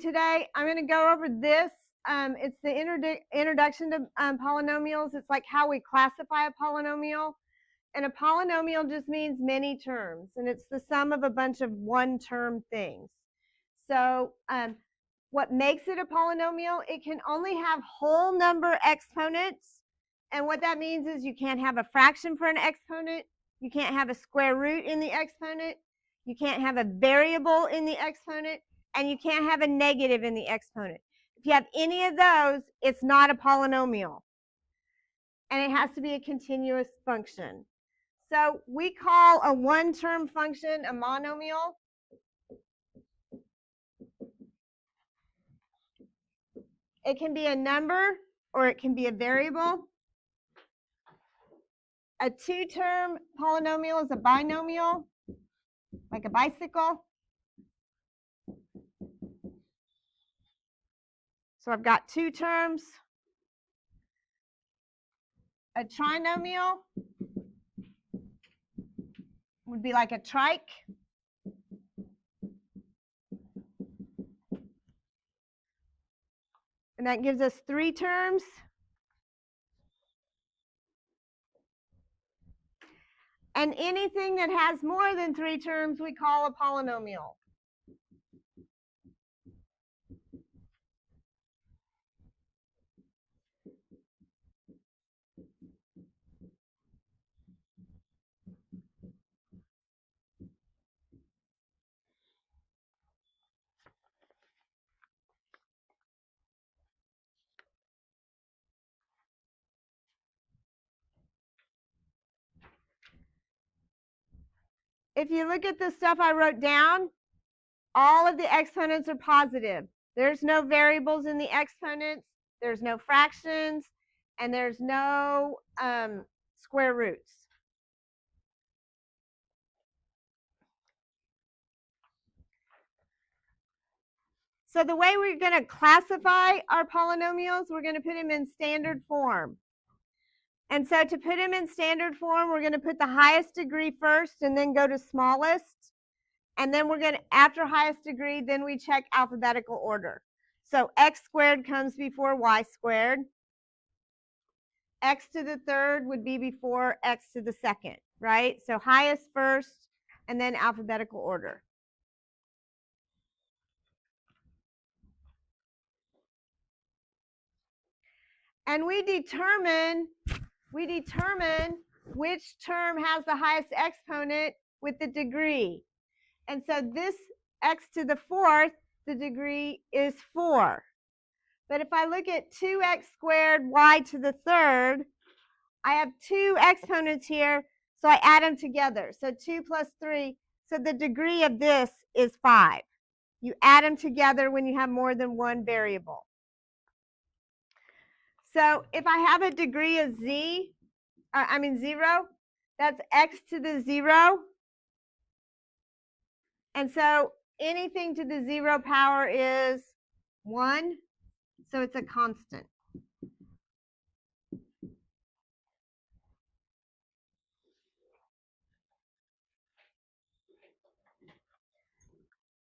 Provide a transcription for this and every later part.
today. I'm going to go over this. It's the introduction to polynomials. It's like how we classify a polynomial. And a polynomial just means many terms, and it's the sum of a bunch of one-term things. So what makes it a polynomial? It can only have whole number exponents. And what that means is you can't have a fraction for an exponent. You can't have a square root in the exponent. You can't have a variable in the exponent. And you can't have a negative in the exponent. If you have any of those, it's not a polynomial. And it has to be a continuous function. So we call a one-term function a monomial. It can be a number or it can be a variable. A two-term polynomial is a binomial, like a bicycle. So I've got two terms. A trinomial would be like a trike. And that gives us three terms. And anything that has more than three terms we call a polynomial. If you look at the stuff I wrote down, all of the exponents are positive. There's no variables in the exponents. There's no fractions. And there's no square roots. So the way we're going to classify our polynomials, we're going to put them in standard form. And so to put them in standard form, we're going to put the highest degree first and then go to smallest. And then we're going to, after highest degree, then we check alphabetical order. So x squared comes before y squared. X to the third would be before x to the second, right? So highest first and then alphabetical order. And we determine which term has the highest exponent with the degree. And so this x to the fourth, the degree is 4. But if I look at 2x squared y to the third, I have two exponents here, so I add them together. So 2 plus 3, so the degree of this is 5. You add them together when you have more than one variable. So if I have a degree of 0, that's x to the 0. And so anything to the 0 power is 1, so it's a constant.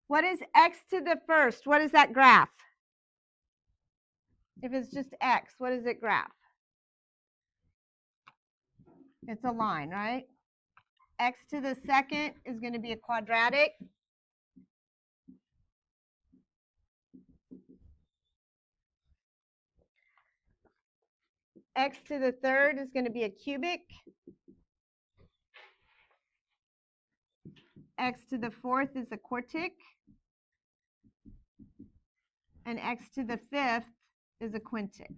What is x to the first? What is that graph? If it's just x, what is it graph? It's a line, right? X to the second is going to be a quadratic. X to the third is going to be a cubic. X to the fourth is a quartic. And x to the fifth is a quintic.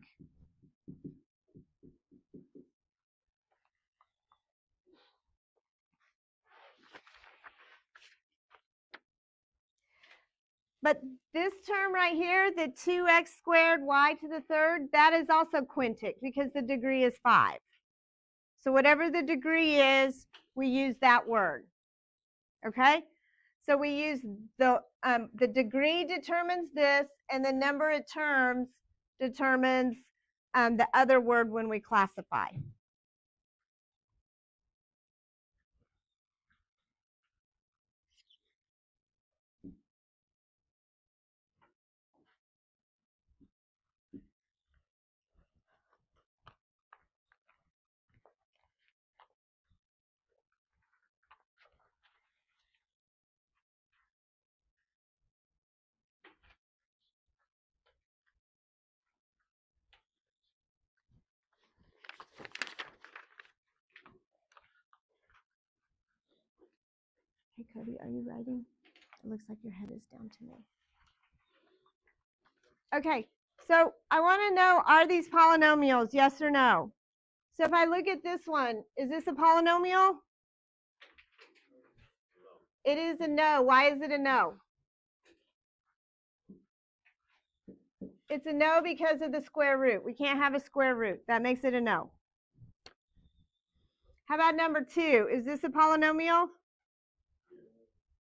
But this term right here, the 2x squared y to the third, that is also quintic because the degree is 5. So whatever the degree is, we use that word. Okay? So we use the degree determines this, and the number of terms determines the other word when we classify. Abby, are you writing? It looks like your head is down to me. Okay, so I want to know, are these polynomials, yes or no? So if I look at this one, is this a polynomial? It is a no. Why is it a no? It's a no because of the square root. We can't have a square root. That makes it a no. How about number 2? Is this a polynomial?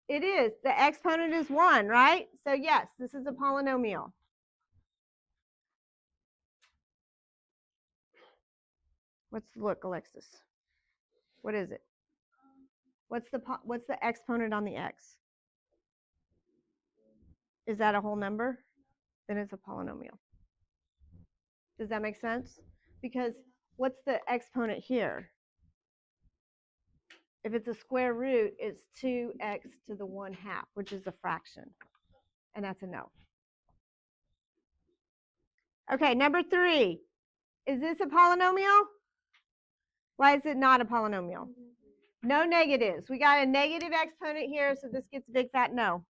It is. The exponent is 1, right? So yes, this is a polynomial. Look, Alexis. What is it? What's the exponent on the x? Is that a whole number? Then it's a polynomial. Does that make sense? Because what's the exponent here? If it's a square root, it's 2x to the 1/2, which is a fraction. And that's a no. Okay, number 3. Is this a polynomial? Why is it not a polynomial? No negatives. We got a negative exponent here, so this gets a big fat no.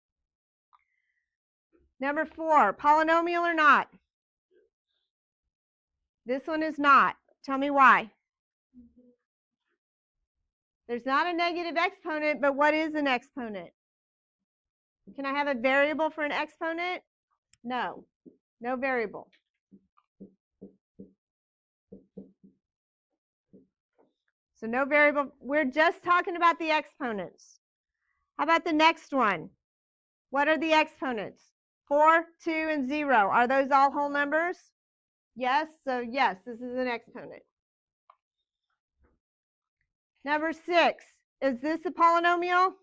Number 4, polynomial or not? This one is not. Tell me why. There's not a negative exponent, but what is an exponent? Can I have a variable for an exponent? No. No variable. So no variable. We're just talking about the exponents. How about the next one? What are the exponents? 4, 2, and 0. Are those all whole numbers? Yes. So yes, this is an exponent. Number 6. Is this a polynomial?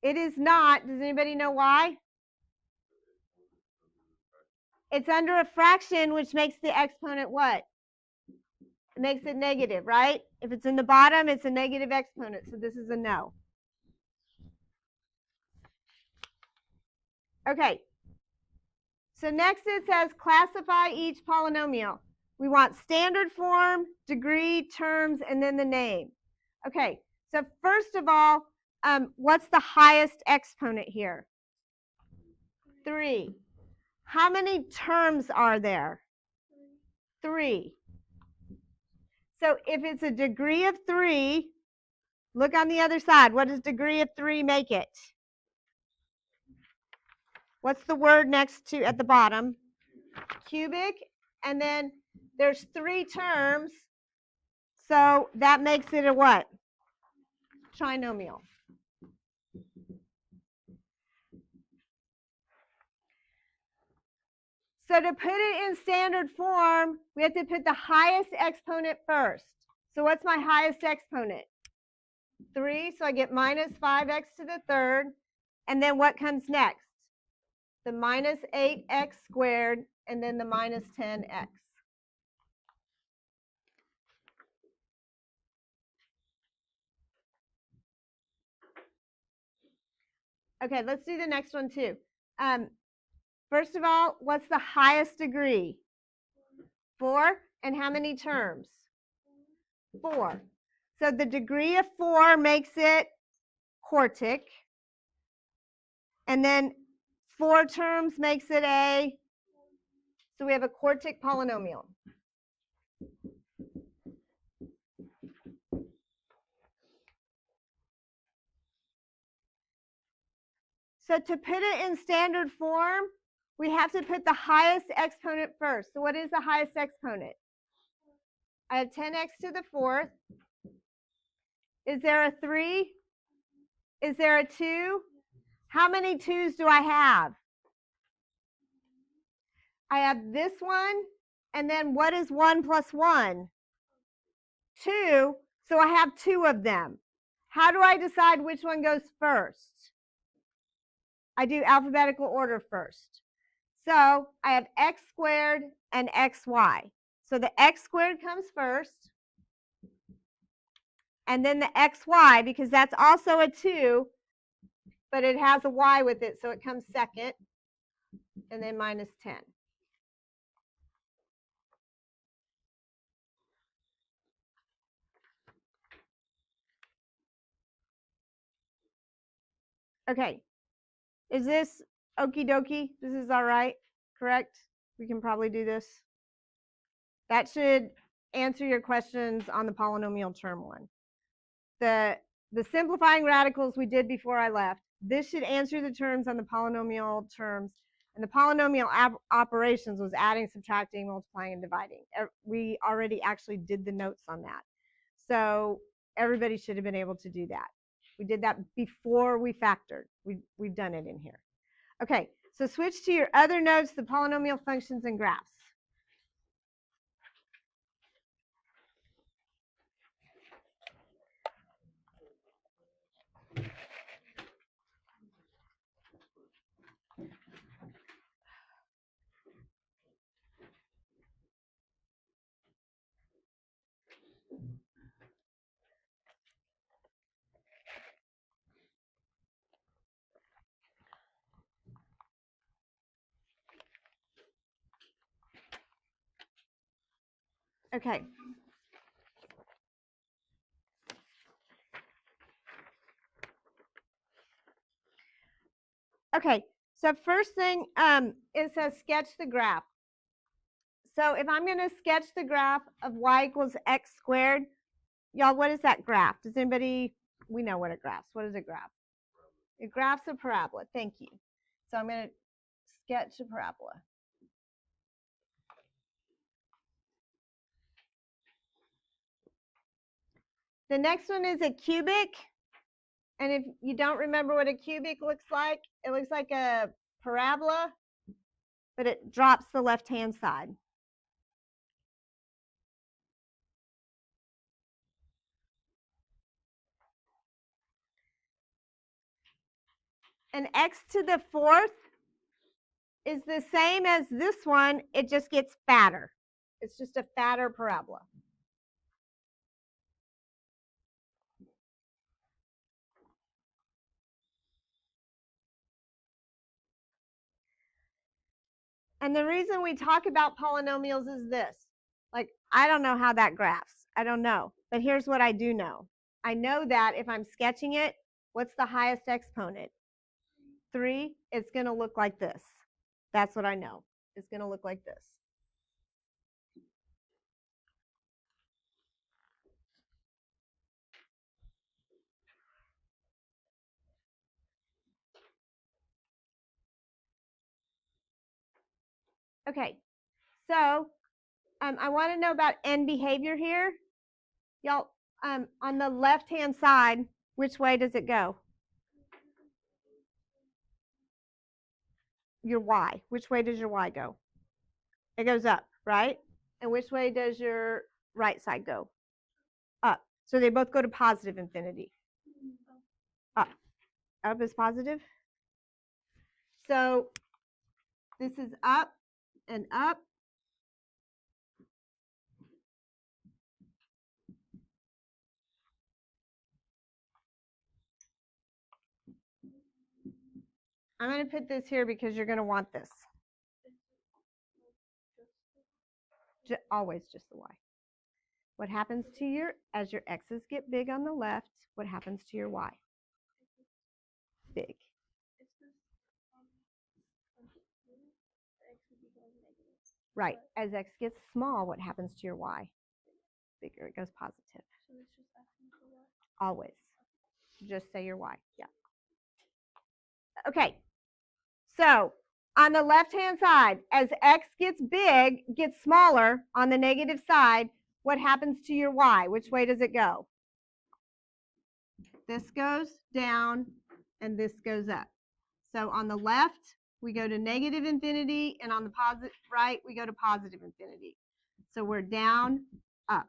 It is not. Does anybody know why? It's under a fraction, which makes the exponent what? It makes it negative, right? If it's in the bottom, it's a negative exponent. So this is a no. Okay. So next it says classify each polynomial. We want standard form, degree, terms, and then the name. Okay. So first of all, what's the highest exponent here? 3. How many terms are there? 3. So if it's a degree of 3, look on the other side. What does degree of 3 make it? What's the word next to at the bottom? Cubic. And then there's 3 terms. So that makes it a what? Trinomial. So to put it in standard form, we have to put the highest exponent first. So what's my highest exponent? 3. So I get minus 5x to the third. And then what comes next? The minus 8x squared, and then the minus 10x. Okay, let's do the next one too. First of all, what's the highest degree? 4. And how many terms? 4. So the degree of 4 makes it quartic. And then 4 terms makes it a, so we have a quartic polynomial. So to put it in standard form, we have to put the highest exponent first. So what is the highest exponent? I have 10x to the 4th. Is there a 3? Is there a 2? How many 2's do I have? I have this one, and then what is 1 plus 1? 2, so I have 2 of them. How do I decide which one goes first? I do alphabetical order first. So I have x squared and xy. So the x squared comes first, and then the xy, because that's also a 2, but it has a y with it, so it comes second, and then minus 10. Okay, is this okie dokie? This is all right, correct? We can probably do this. That should answer your questions on the polynomial term one. The simplifying radicals we did before I left. This should answer the terms on the polynomial terms. And the polynomial operations was adding, subtracting, multiplying, and dividing. We already actually did the notes on that. So everybody should have been able to do that. We did that before we factored. We've done it in here. Okay, so switch to your other notes, the polynomial functions and graphs. Okay. Okay, so first thing, it says sketch the graph. So if I'm going to sketch the graph of y equals x squared, y'all, what is that graph? Does anybody, we know what it graphs. What is a graph? It graphs a parabola. Thank you. So I'm going to sketch a parabola. The next one is a cubic. And if you don't remember what a cubic looks like, it looks like a parabola, but it drops the left-hand side. And x to the fourth is the same as this one, it just gets fatter. It's just a fatter parabola. And the reason we talk about polynomials is this. Like, I don't know how that graphs. I don't know. But here's what I do know. I know that if I'm sketching it, what's the highest exponent? 3. It's going to look like this. That's what I know. It's going to look like this. Okay, so I want to know about end behavior here. Y'all, on the left-hand side, which way does it go? Your y. Which way does your y go? It goes up, right? And which way does your right side go? Up. So they both go to positive infinity. Up. Up is positive. So this is up and up. I'm going to put this here because you're going to want this. Always just the y. What happens to your, as your x's get big on the left, what happens to your y? Big. Right. As x gets small, what happens to your y? Bigger. It goes positive. Always. Just say your y. Yeah. Okay. So on the left-hand side, as x gets big, gets smaller on the negative side, what happens to your y? Which way does it go? This goes down and this goes up. So on the left, we go to negative infinity, and on the positive right, we go to positive infinity. So we're down, up.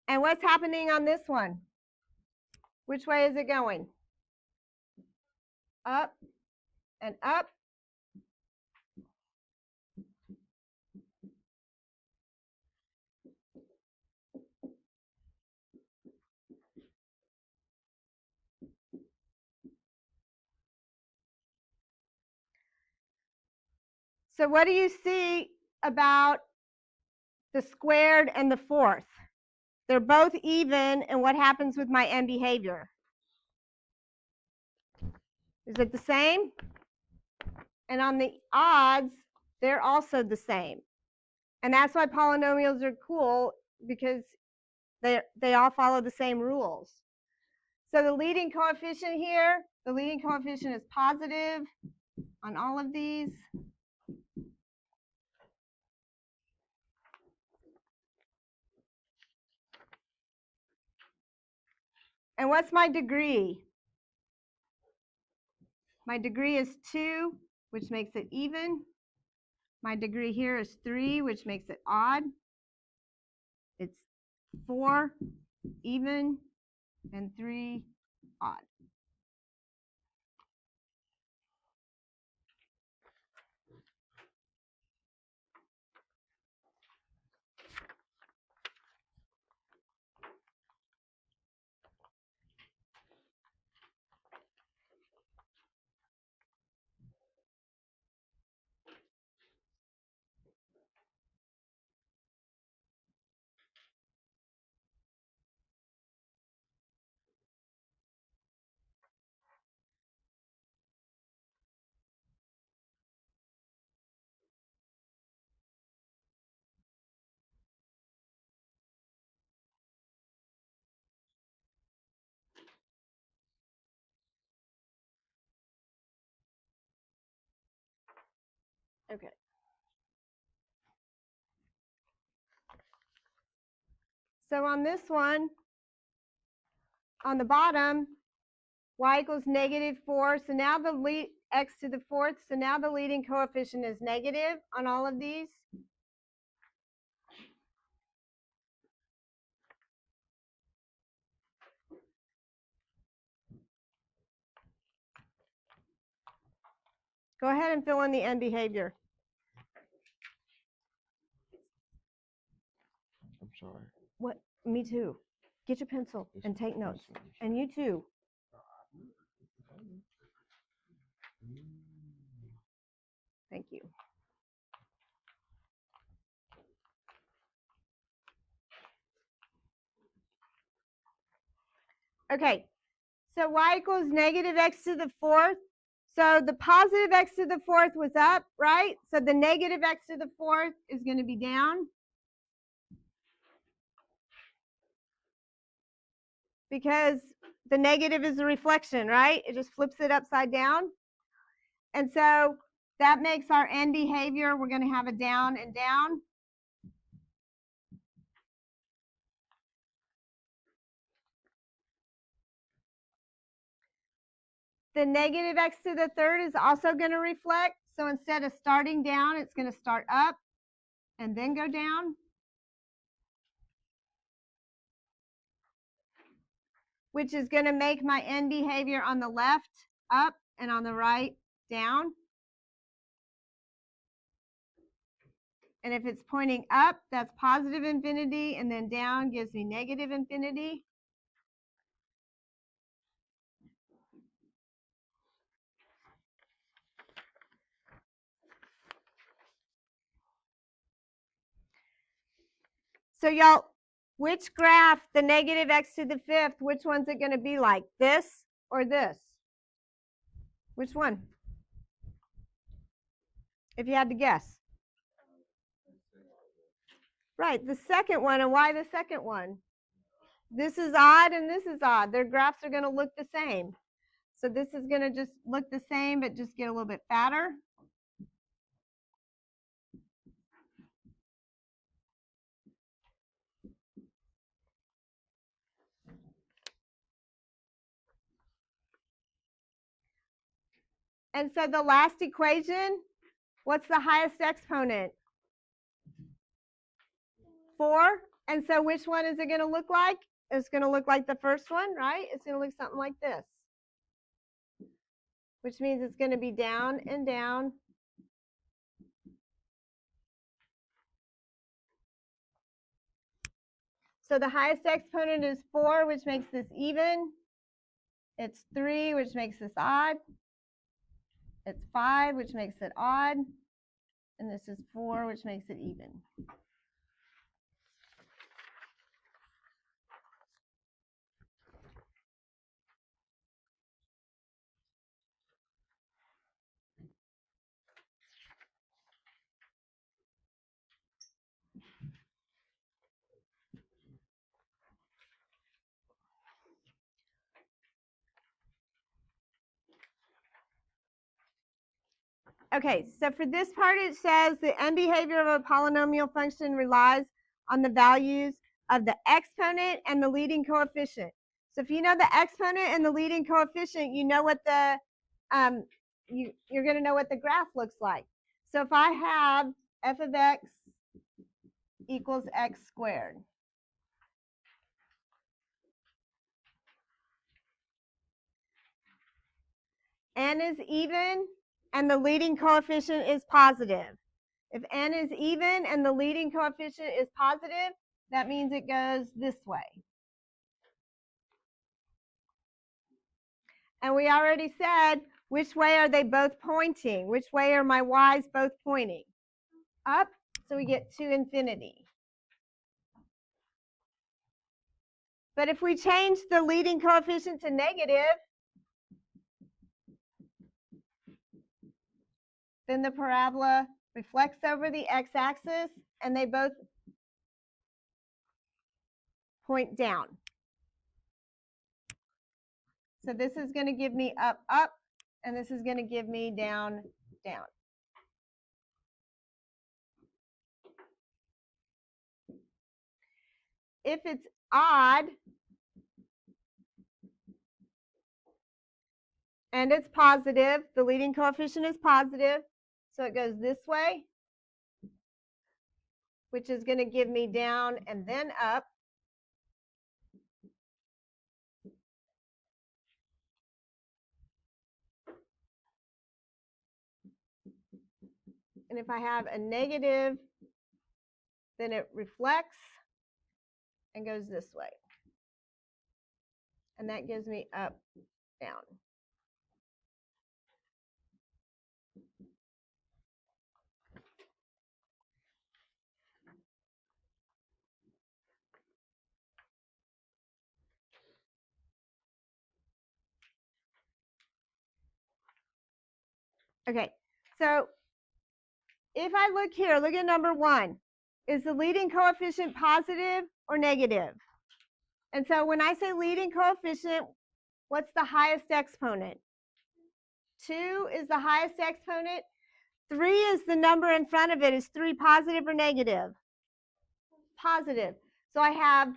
And what's happening on this one? Which way is it going? Up and up. So what do you see about the squared and the fourth. They're both even, and what happens with my end behavior? Is it the same? And on the odds, they're also the same. And that's why polynomials are cool, because they all follow the same rules. So the leading coefficient here, the leading coefficient is positive on all of these. And what's my degree? My degree is 2, which makes it even. My degree here is 3, which makes it odd. It's 4, even, and 3, odd. Okay. So on this one, on the bottom, y equals -4. So now the x to the fourth. So now the leading coefficient is negative on all of these. Go ahead and fill in the end behavior. I'm sorry. What? Me too. Get your pencil and take notes. And you too. Thank you. Okay, so y equals -x to the fourth. So the positive x to the fourth was up, right? So the negative x to the fourth is going to be down. Because the negative is a reflection, right? It just flips it upside down. And so that makes our end behavior, we're going to have a down and down. The negative x to the third is also going to reflect. So instead of starting down, it's going to start up and then go down. Which is going to make my end behavior on the left up and on the right down. And if it's pointing up, that's positive infinity, and then down gives me negative infinity. So y'all, which graph, the negative x to the fifth, which one's it going to be like? This or this? Which one? If you had to guess. Right, the second one. And why the second one? This is odd and this is odd. Their graphs are going to look the same. So this is going to just look the same, but just get a little bit fatter. And so the last equation, what's the highest exponent? 4. And so which one is it going to look like? It's going to look like the first one, right? It's going to look something like this. Which means it's going to be down and down. So the highest exponent is 4, which makes this even. It's 3, which makes this odd. It's 5, which makes it odd. And this is 4, which makes it even. Okay, so for this part it says the end behavior of a polynomial function relies on the values of the exponent and the leading coefficient. So if you know the exponent and the leading coefficient, you know what the you're going to know what the graph looks like. So if I have f of x equals x squared, n is even and the leading coefficient is positive. If n is even and the leading coefficient is positive, that means it goes this way. And we already said, which way are they both pointing? Which way are my y's both pointing? Up, so we get to infinity. But if we change the leading coefficient to negative, then the parabola reflects over the x-axis and they both point down. So this is going to give me up, up, and this is going to give me down, down. If it's odd and it's positive, the leading coefficient is positive, so it goes this way, which is going to give me down and then up. And if I have a negative, then it reflects and goes this way. And that gives me up, down. Okay, so if I look here, look at number 1. Is the leading coefficient positive or negative? And so when I say leading coefficient, what's the highest exponent? 2 is the highest exponent. 3 is the number in front of it. Is 3 positive or negative? Positive. So I have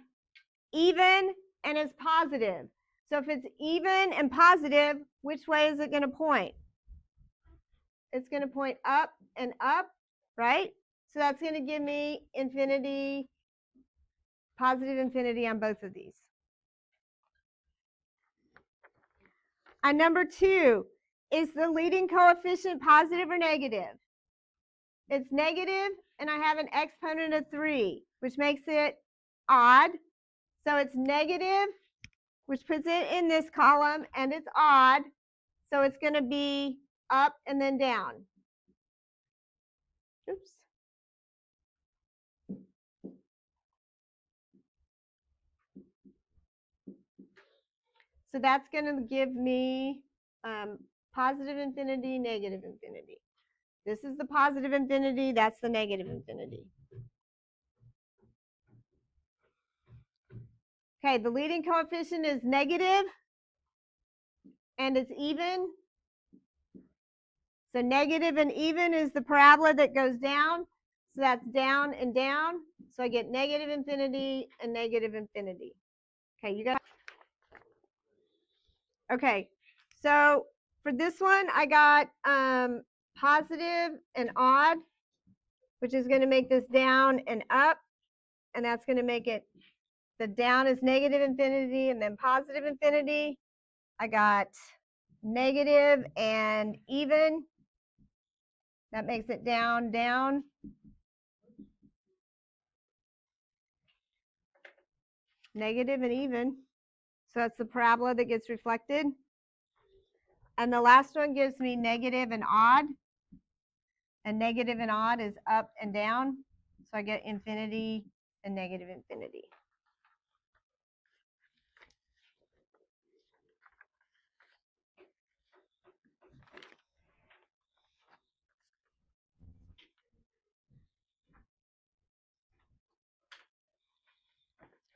even and it's positive. So if it's even and positive, which way is it going to point? It's going to point up and up, right? So that's going to give me infinity, positive infinity on both of these. On number 2, is the leading coefficient positive or negative? It's negative, and I have an exponent of 3, which makes it odd. So it's negative, which puts it in this column, and it's odd. So it's going to be up and then down. Oops. So that's going to give me positive infinity, negative infinity. This is the positive infinity, that's the negative infinity. Okay, the leading coefficient is negative, and it's even. So negative and even is the parabola that goes down. So that's down and down. So I get negative infinity and negative infinity. Okay, you got. Okay, so for this one, I got positive and odd, which is going to make this down and up, and that's going to make it, the down is negative infinity and then positive infinity. I got negative and even. That makes it down, down. Negative and even. So that's the parabola that gets reflected. And the last one gives me negative and odd. And negative and odd is up and down. So I get infinity and negative infinity.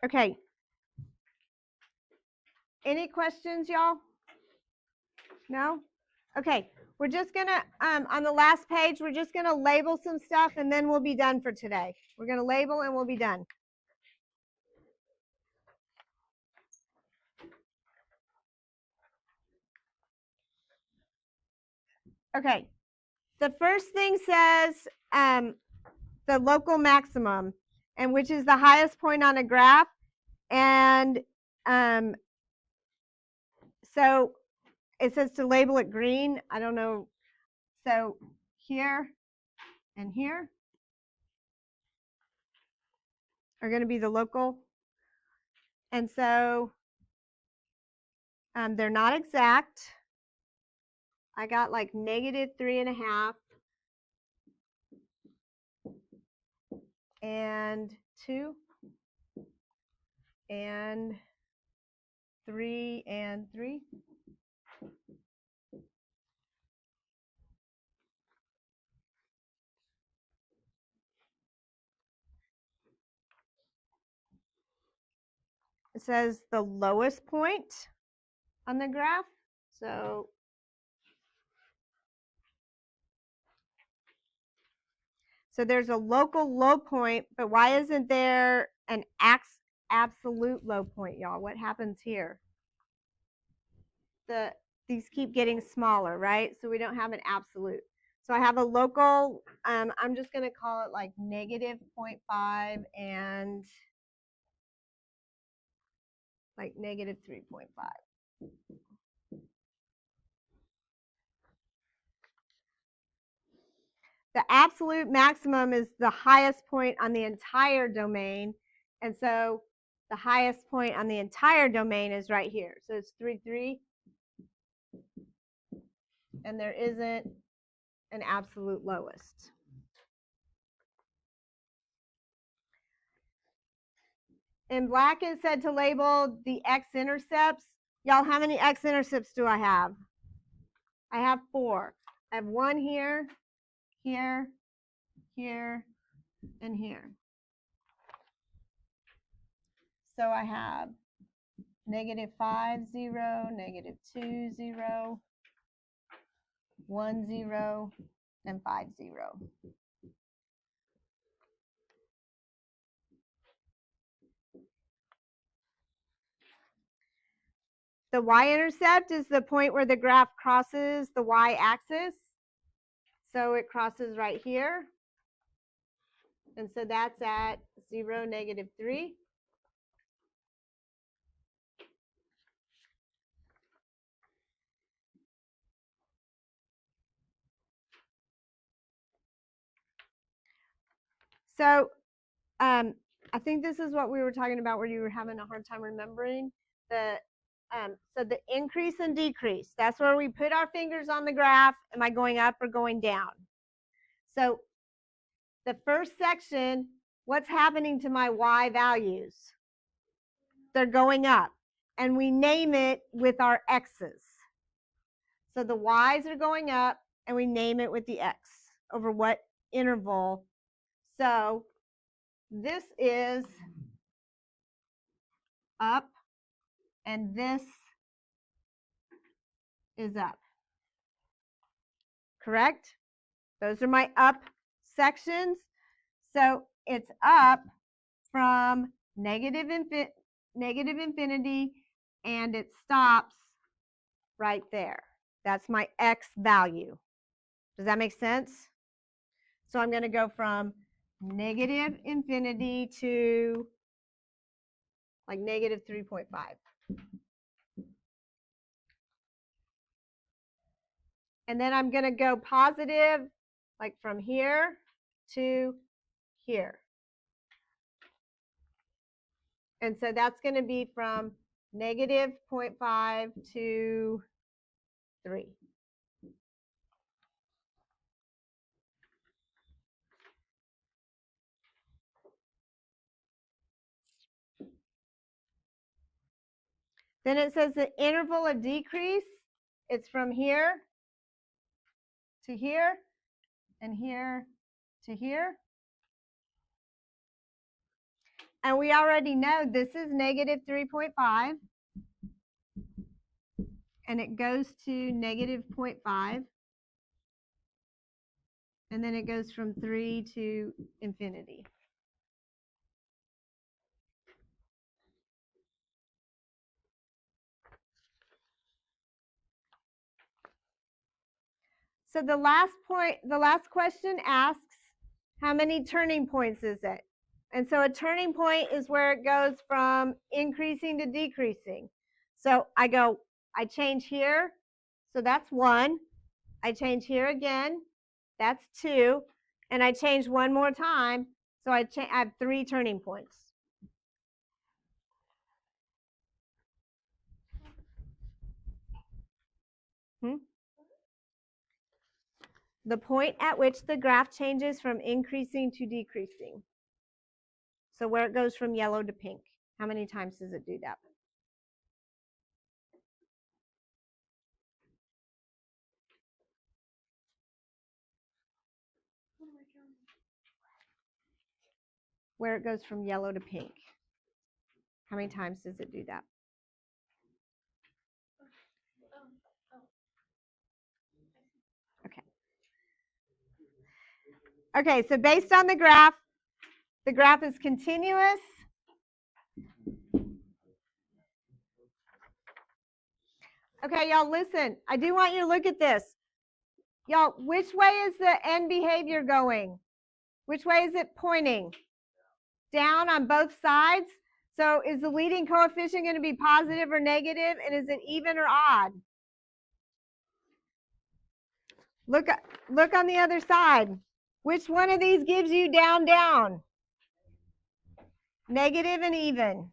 Okay. Any questions, y'all? No? Okay. We're just going to, on the last page, we're just going to label some stuff and then we'll be done for today. We're going to label and we'll be done. Okay. The first thing says the local maximum, and which is the highest point on a graph. And so it says to label it green. I don't know. So here and here are going to be the local. And so they're not exact. I got like -3.5 and 2 and 3 and 3. It says the lowest point on the graph. So there's a local low point, but why isn't there an absolute low point, y'all? What happens here? These keep getting smaller, right? So we don't have an absolute. So I have a local, I'm just going to call it like -0.5 and like -3.5. The absolute maximum is the highest point on the entire domain. And so the highest point on the entire domain is right here. So it's 3, 3. And there isn't an absolute lowest. In black, it said to label the x-intercepts. Y'all, how many x-intercepts do I have? I have 4. I have 1 here, here, here, and here. So I have -5, 0, -2, 0, 1, 0, and 5, 0. The y-intercept is the point where the graph crosses the y-axis. So it crosses right here. And so that's at 0, -3. So I think this is what we were talking about where you were having a hard time remembering. So the increase and decrease, that's where we put our fingers on the graph. Am I going up or going down? So the first section, what's happening to my y values? They're going up. And we name it with our x's. So the y's are going up, and we name it with the x over what interval. So this is up, and this is up. Correct? Those are my up sections. So it's up from negative infinity, and it stops right there. That's my x value. Does that make sense? So I'm going to go from negative infinity to like -3.5. And then I'm going to go positive, like from here to here. And so that's going to be from -0.5 to 3. Then it says the interval of decrease, it's from here to here, and here to here. And we already know this is -3.5. And it goes to -0.5. And then it goes from 3 to infinity. So the last question asks, how many turning points is it? And so a turning point is where it goes from increasing to decreasing. So I change here, so that's 1. I change here again, that's 2. And I change one more time, so I have 3 turning points. The point at which the graph changes from increasing to decreasing. So where it goes from yellow to pink. How many times does it do that? Where it goes from yellow to pink. How many times does it do that? Okay. Okay, so based on the graph is continuous. Okay, y'all, listen. I do want you to look at this. Y'all, which way is the end behavior going? Which way is it pointing? Down on both sides. So is the leading coefficient going to be positive or negative? And is it even or odd? Look on the other side. Which one of these gives you down, down? Negative and even.